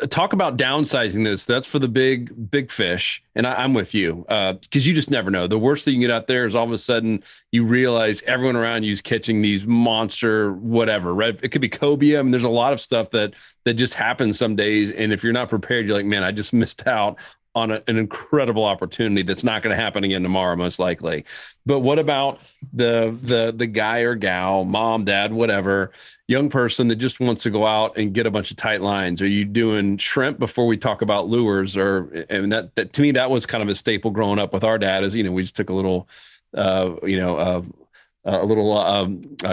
talk about downsizing this. That's for the big fish. And I'm with you, because you just never know. The worst thing you get out there is all of a sudden you realize everyone around you is catching these monster whatever. Right? It could be cobia. I mean, there's a lot of stuff that just happens some days. And if you're not prepared, you're like, man, I just missed out on an incredible opportunity that's not going to happen again tomorrow, most likely. But what about the guy or gal, mom, dad, whatever, young person that just wants to go out and get a bunch of tight lines? Are you doing shrimp before we talk about lures? And that to me, that was kind of a staple growing up with our dad, is, we just took a little,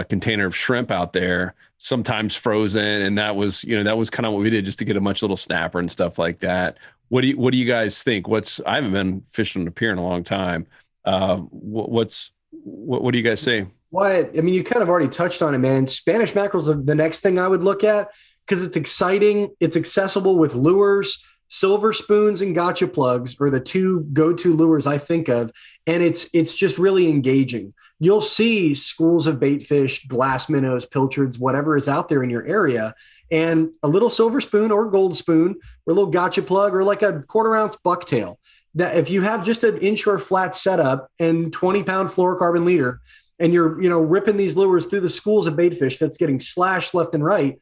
container of shrimp out there, sometimes frozen. And that was kind of what we did, just to get a bunch of little snapper and stuff like that. What do you guys think? I haven't been fishing on a pier in a long time. What do you guys say?
What? I mean, you kind of already touched on it, man. Spanish mackerel's the next thing I would look at, because it's exciting. It's accessible with lures. Silver spoons and gotcha plugs are the two go-to lures I think of, and it's just really engaging. You'll see schools of bait fish, glass minnows, pilchards, whatever is out there in your area, and a little silver spoon or gold spoon or a little gotcha plug or like a 1/4 ounce bucktail. That if you have just an inshore flat setup and 20-pound fluorocarbon leader, and you're ripping these lures through the schools of bait fish that's getting slashed left and right,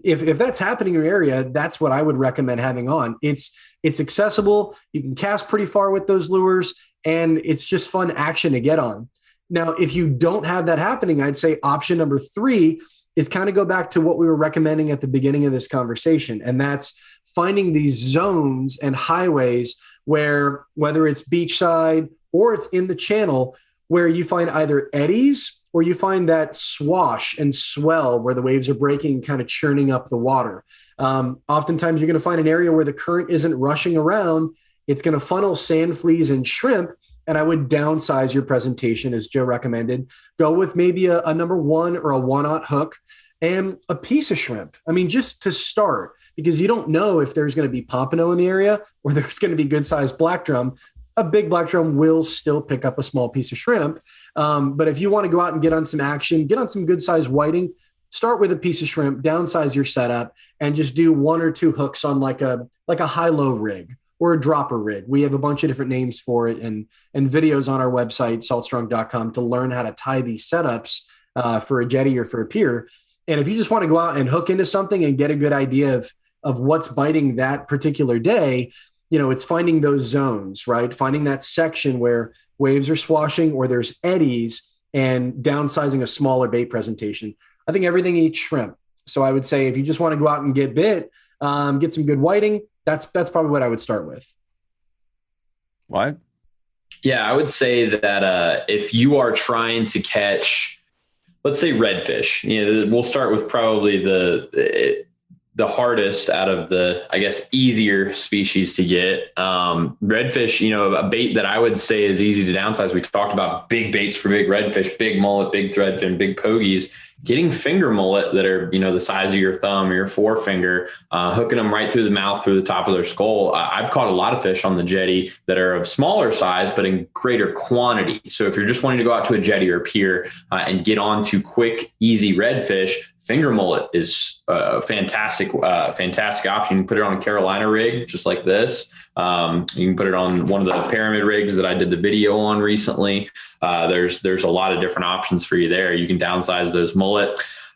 if that's happening in your area, that's what I would recommend having on. It's accessible. You can cast pretty far with those lures, and it's just fun action to get on. Now, if you don't have that happening, I'd say option number 3 is kind of go back to what we were recommending at the beginning of this conversation. And that's finding these zones and highways where, whether it's beachside or it's in the channel, where you find either eddies or you find that swash and swell where the waves are breaking, kind of churning up the water. Oftentimes you're going to find an area where the current isn't rushing around. It's going to funnel sand fleas and shrimp. And I would downsize your presentation, as Joe recommended. Go with maybe a number 1 or a 1/0 hook and a piece of shrimp. I mean, just to start, because you don't know if there's going to be pompano in the area or there's going to be good sized black drum. a big black drum will still pick up a small piece of shrimp. But if you want to go out and get on some action, get on some good size whiting, start with a piece of shrimp, downsize your setup, and just do 1 or 2 hooks on like a high-low rig or a dropper rig. We have a bunch of different names for it and videos on our website, saltstrong.com, to learn how to tie these setups for a jetty or for a pier. And if you just want to go out and hook into something and get a good idea of what's biting that particular day, it's finding those zones, right? Finding that section where waves are swashing or there's eddies and downsizing a smaller bait presentation. I think everything eats shrimp. So I would say if you just want to go out and get bit, get some good whiting, that's probably what I would start with.
Why?
Yeah, I would say that if you are trying to catch, let's say redfish, we'll start with probably the hardest out of the, I guess, easier species to get. Redfish, a bait that I would say is easy to downsize. We talked about big baits for big redfish, big mullet, big threadfin, big pogies. Getting finger mullet that are, the size of your thumb or your forefinger, hooking them right through the mouth, through the top of their skull. I've caught a lot of fish on the jetty that are of smaller size, but in greater quantity. So if you're just wanting to go out to a jetty or a pier and get onto quick, easy redfish, finger mullet is a fantastic option. You can put it on a Carolina rig, just like this. You can put it on one of the pyramid rigs that I did the video on recently. There's a lot of different options for you there. You can downsize those mullet.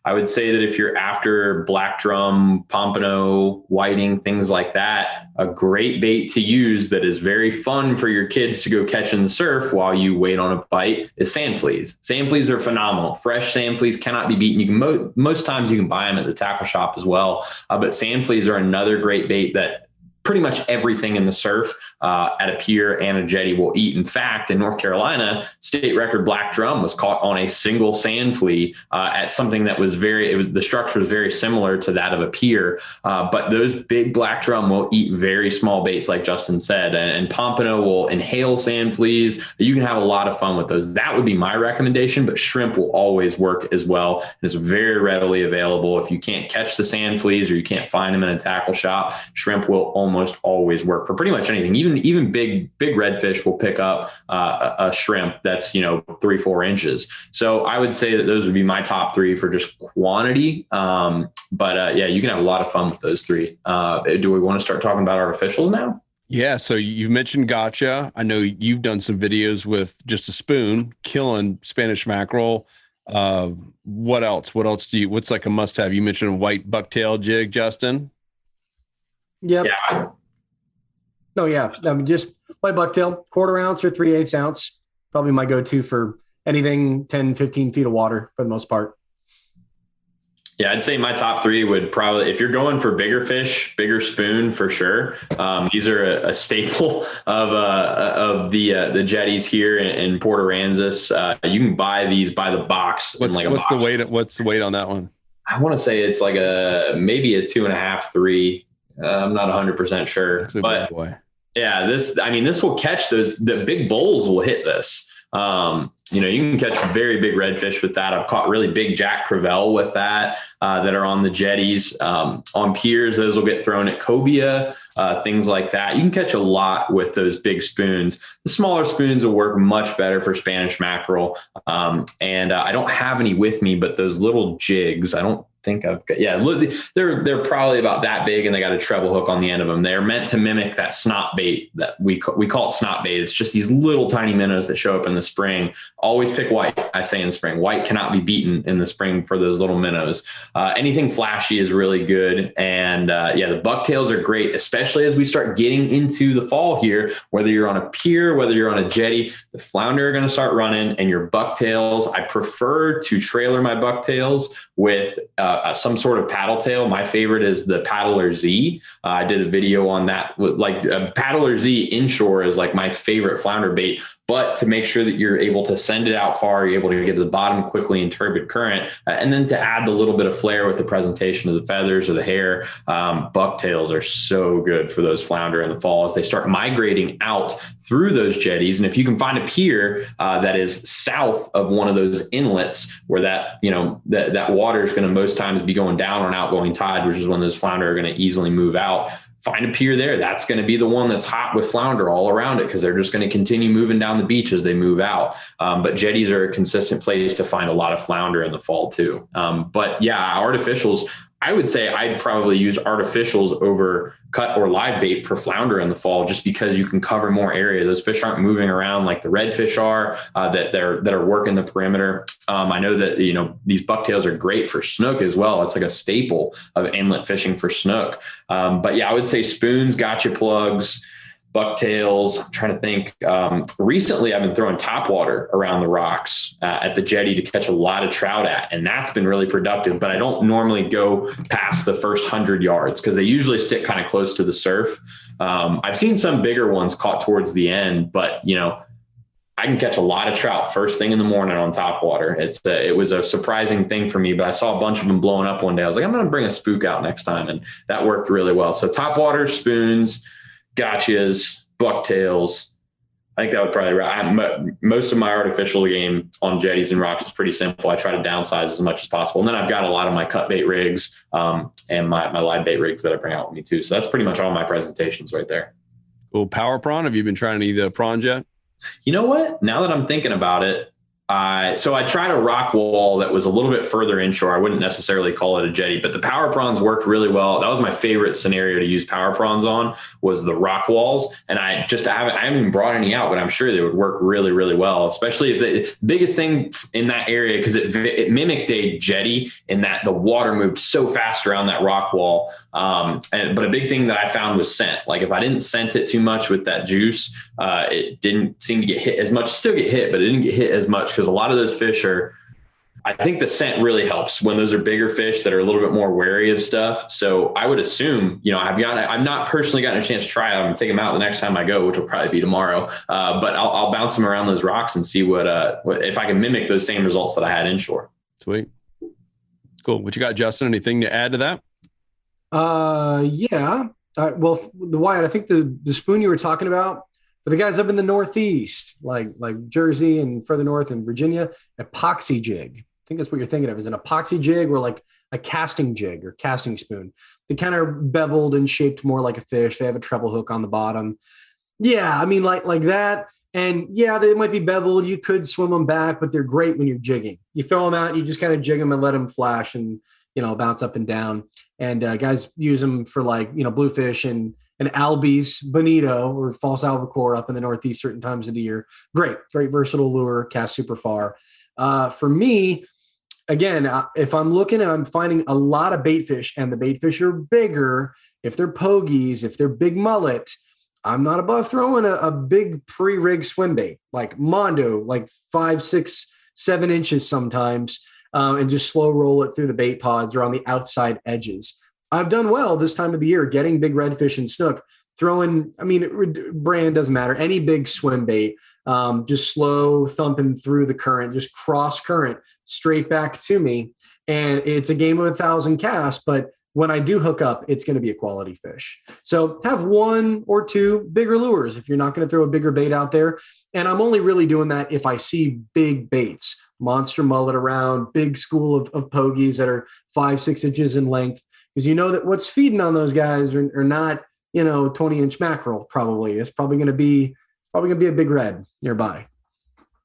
I would say that if you're after black drum, pompano, whiting, things like that, a great bait to use that is very fun for your kids to go catch in the surf while you wait on a bite is sand fleas. Sand fleas are phenomenal. Fresh sand fleas cannot be beaten. You can most times you can buy them at the tackle shop as well. But sand fleas are another great bait that pretty much everything in the surf at a pier and a jetty will eat. In fact, in North Carolina, state record black drum was caught on a single sand flea at something that was the structure was very similar to that of a pier. But those big black drum will eat very small baits, like Justin said, and pompano will inhale sand fleas. You can have a lot of fun with those. That would be my recommendation, but shrimp will always work as well. It's very readily available. If you can't catch the sand fleas or you can't find them in a tackle shop, shrimp will almost always work for pretty much anything. Even big redfish will pick up a shrimp that's 3-4 inches. So I would say that those would be my top 3 for just quantity. But you can have a lot of fun with those 3. Do we want to start talking about artificials now?
Yeah. So you've mentioned gotcha. I know you've done some videos with just a spoon killing Spanish mackerel. What else? What's like a must have? You mentioned a white bucktail jig, Justin.
Yep.
Yeah.
Oh yeah. I mean, just white bucktail, 1/4 ounce or 3/8 ounce. Probably my go-to for anything 10, 15 feet of water for the most part.
Yeah, I'd say my top 3 would probably, if you're going for bigger fish, bigger spoon for sure. These are a staple of the jetties here in Port Aransas. You can buy these by the box.
What's the weight on that one?
I want to say it's like maybe a 2.5, 3. I'm not 100% sure, but yeah, this will catch the big bowls will hit this. You can catch very big redfish with that. I've caught really big jack crevalle with that are on the jetties. On piers, those will get thrown at cobia, things like that. You can catch a lot with those big spoons. The smaller spoons will work much better for Spanish mackerel. And I don't have any with me, but those little jigs, I don't think I've got, they're probably about that big and they got a treble hook on the end of them. They're meant to mimic that snot bait that we call it snot bait. It's just these little tiny minnows that show up in the spring. Always pick white. I say in spring, white cannot be beaten in the spring for those little minnows. Anything flashy is really good. And the bucktails are great, especially as we start getting into the fall here, whether you're on a pier, whether you're on a jetty, the flounder are going to start running and your bucktails. I prefer to trailer my bucktails with some sort of paddle tail. My favorite is the Paddler Z. I did a video on that. Like Paddler Z inshore is like my favorite flounder bait. But to make sure that you're able to send it out far, you're able to get to the bottom quickly in turbid current, and then to add the little bit of flair with the presentation of the feathers or the hair, bucktails are so good for those flounder in the fall as they start migrating out through those jetties. And if you can find a pier that is south of one of those inlets where that water is going to most times be going down on outgoing tide, which is when those flounder are going to easily move out, find a pier there. That's going to be the one that's hot with flounder all around it, because they're just going to continue moving down the beach as they move out. But jetties are a consistent place to find a lot of flounder in the fall too. But yeah, artificials, I would say I'd probably use artificials over cut or live bait for flounder in the fall, just because you can cover more area. Those fish aren't moving around like the redfish are, that are working the perimeter. I know that, these bucktails are great for snook as well. It's like a staple of inlet fishing for snook. But yeah, I would say spoons, gotcha plugs, bucktails. I'm trying to think. Recently, I've been throwing topwater around the rocks at the jetty to catch a lot of trout at, and that's been really productive. But I don't normally go past the first 100 yards because they usually stick kind of close to the surf. I've seen some bigger ones caught towards the end, but I can catch a lot of trout first thing in the morning on topwater. It was a surprising thing for me, but I saw a bunch of them blowing up one day. I was like, I'm going to bring a spook out next time, and that worked really well. So topwater, spoons, gotchas, bucktails. I think that would probably most of my artificial game on jetties and rocks is pretty simple. I try to downsize as much as possible. And then I've got a lot of my cut bait rigs and my live bait rigs that I bring out with me too. So that's pretty much all my presentations right there.
Cool. Power prawn. Have you been trying to eat the prawn jet?
You know what? Now that I'm thinking about it, so I tried a rock wall that was a little bit further inshore. I wouldn't necessarily call it a jetty, but the power prawns worked really well. That was my favorite scenario to use power prawns on, was the rock walls. And I haven't even brought any out, but I'm sure they would work really, really well, especially if the biggest thing in that area, because it mimicked a jetty in that the water moved so fast around that rock wall. But a big thing that I found was scent. Like if I didn't scent it too much with that juice, it didn't seem to get hit as much. Still get hit, but it didn't get hit as much, because a lot of those fish I think the scent really helps when those are bigger fish that are a little bit more wary of stuff. So I would assume, I've not personally gotten a chance to try them and take them out the next time I go, which will probably be tomorrow. But I'll bounce them around those rocks and see what if I can mimic those same results that I had inshore.
Sweet. Cool. What you got, Justin? Anything to add to that?
Yeah. Well, the Wyatt, I think the spoon you were talking about, for the guys up in the Northeast, like Jersey and further north in Virginia, epoxy jig. I think that's what you're thinking of, is an epoxy jig, or like a casting jig or casting spoon. They kind of beveled and shaped more like a fish. They have a treble hook on the bottom. Yeah, I mean, like that. And yeah, they might be beveled. You could swim them back, but they're great when you're jigging. You throw them out, you just kind of jig them and let them flash and, bounce up and down. And guys use them for bluefish and albies, bonito, or false albacore up in the Northeast certain times of the year. Great versatile lure, cast super far. For me, again, if I'm looking and I'm finding a lot of bait fish, and the bait fish are bigger, if they're pogies, if they're big mullet, I'm not above throwing a big pre-rig swim bait, like Mondo, like 5, 6, 7 inches sometimes, and just slow roll it through the bait pods or on the outside edges. I've done well this time of the year getting big redfish and snook, throwing, brand doesn't matter, any big swim bait, just slow thumping through the current, just cross current straight back to me. And it's a game of 1,000 casts, but when I do hook up, it's going to be a quality fish. So have 1 or 2 bigger lures if you're not going to throw a bigger bait out there. And I'm only really doing that if I see big baits, monster mullet around, big school of pogies that are 5, 6 inches in length. Because that what's feeding on those guys are not, 20-inch mackerel. Probably it's probably going to be a big red nearby.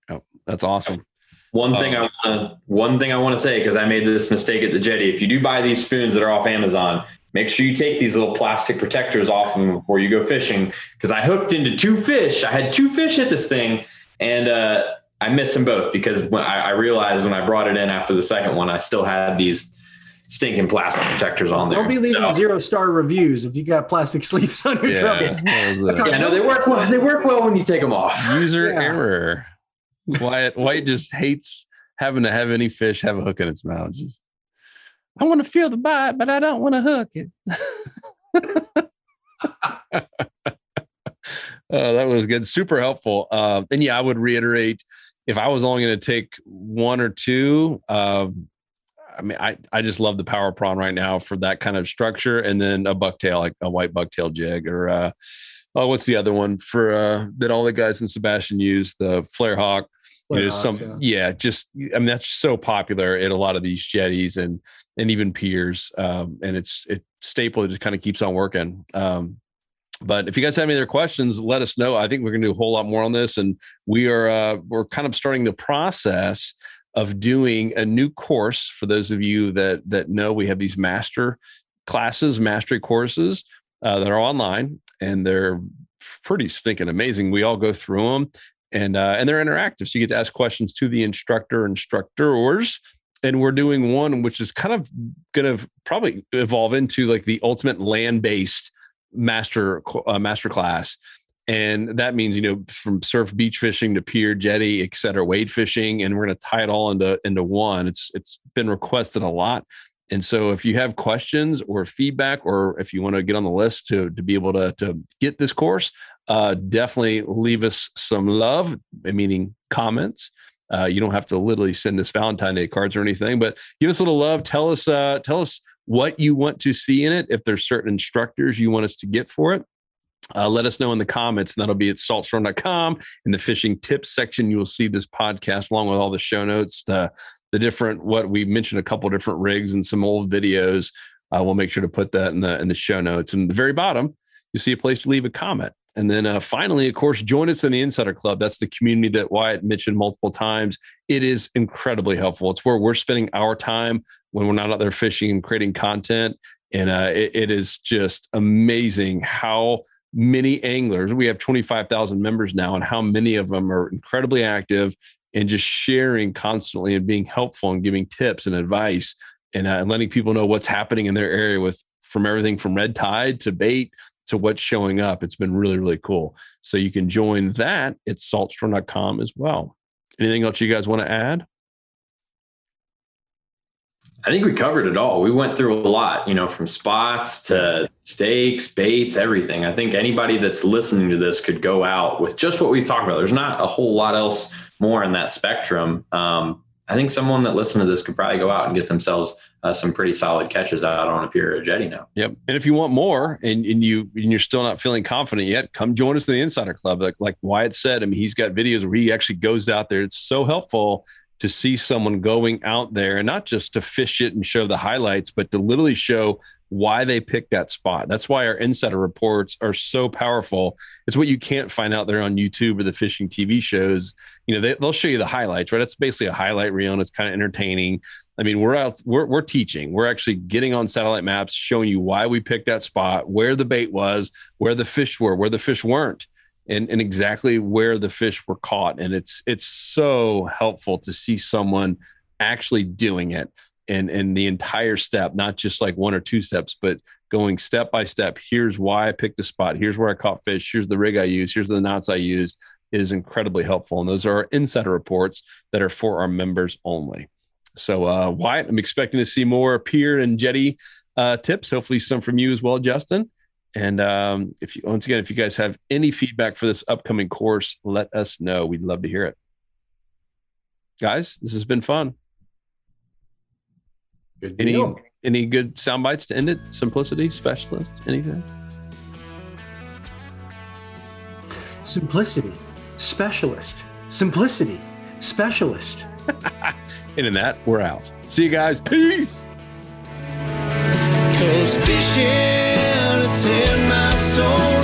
Oh, that's awesome.
One thing I want to say, because I made this mistake at the jetty. If you do buy these spoons that are off Amazon, make sure you take these little plastic protectors off them before you go fishing. Because I hooked into 2 fish. I had 2 fish at this thing, and I missed them both, because when I realized when I brought it in after the second one, I still had these stinking plastic protectors on there.
Don't be leaving 0-star reviews if you got plastic sleeves on your troubles.
Yeah, no, they work well. They work well when you take them off.
User error. Wyatt just hates having to have any fish have a hook in its mouth. Just, I want to feel the bite, but I don't want to hook it. That was good. Super helpful. And yeah, I would reiterate, if I was only going to take 1 or 2, I just love the power prawn right now for that kind of structure. And then a bucktail, like a white bucktail jig, or what's the other one for that all the guys in Sebastian use? The flare hawk. Just I mean that's so popular at a lot of these jetties and even piers, and it's staple. It just kind of keeps on working. But if you guys have any other questions, let us know. I think we're going to do a whole lot more on this, and we're kind of starting the process of doing a new course for those of you that know. We have these master classes, mastery courses that are online, and they're pretty stinking amazing. We all go through them, and they're interactive, so you get to ask questions to the instructors. And we're doing one which is kind of going to probably evolve into like the ultimate land-based master class. And that means, from surf beach fishing to pier, jetty, et cetera, wade fishing. And we're going to tie it all into one. It's been requested a lot. And so if you have questions or feedback, or if you want to get on the list to be able to get this course, definitely leave us some love, meaning comments. You don't have to literally send us Valentine's Day cards or anything, but give us a little love. Tell us what you want to see in it. If there's certain instructors you want us to get for it, let us know in the comments, and that'll be at saltstrong.com. In the fishing tips section, you will see this podcast along with all the show notes, the different, what we mentioned, a couple of different rigs and some old videos. We'll make sure to put that in the show notes. And at the very bottom, you see a place to leave a comment. And then finally, of course, join us in the Insider Club. That's the community that Wyatt mentioned multiple times. It is incredibly helpful. It's where we're spending our time when we're not out there fishing and creating content. And it is just amazing how many anglers, we have 25,000 members now, and how many of them are incredibly active and just sharing constantly and being helpful and giving tips and advice and letting people know what's happening in their area from everything from red tide to bait to what's showing up. It's been really, really cool. So you can join that at saltstrong.com as well. Anything else you guys want to add?
I think we covered it all. We went through a lot, from spots to stakes, baits, everything. I think anybody that's listening to this could go out with just what we've talked about. There's not a whole lot else more in that spectrum. I think someone that listened to this could probably go out and get themselves some pretty solid catches out on a pier or a jetty now.
Yep. And if you want more and you're still not feeling confident yet, come join us in the Insider Club. Like Wyatt said, I mean, he's got videos where he actually goes out there. It's so helpful to see someone going out there and not just to fish it and show the highlights, but to literally show why they picked that spot. That's why our insider reports are so powerful. It's what you can't find out there on YouTube or the fishing TV shows. They'll show you the highlights, right? It's basically a highlight reel and it's kind of entertaining. I mean, we're teaching. We're actually getting on satellite maps, showing you why we picked that spot, where the bait was, where the fish were, where the fish weren't, and exactly where the fish were caught. And it's so helpful to see someone actually doing it and the entire step, not just like one or two steps, but going step by step. Here's why I picked the spot. Here's where I caught fish. Here's the rig I used. Here's the knots I used. Is incredibly helpful. And those are our insider reports that are for our members only. So Wyatt, I'm expecting to see more pier and jetty tips, hopefully some from you as well, Justin. And if you guys have any feedback for this upcoming course, let us know. We'd love to hear it. Guys, this has been fun.
Good deal.
Any good sound bites to end it? Simplicity, specialist, anything?
Simplicity, specialist. Simplicity, specialist.
And in that, we're out. See you guys. Peace.
'Cause fishing, it's in my soul.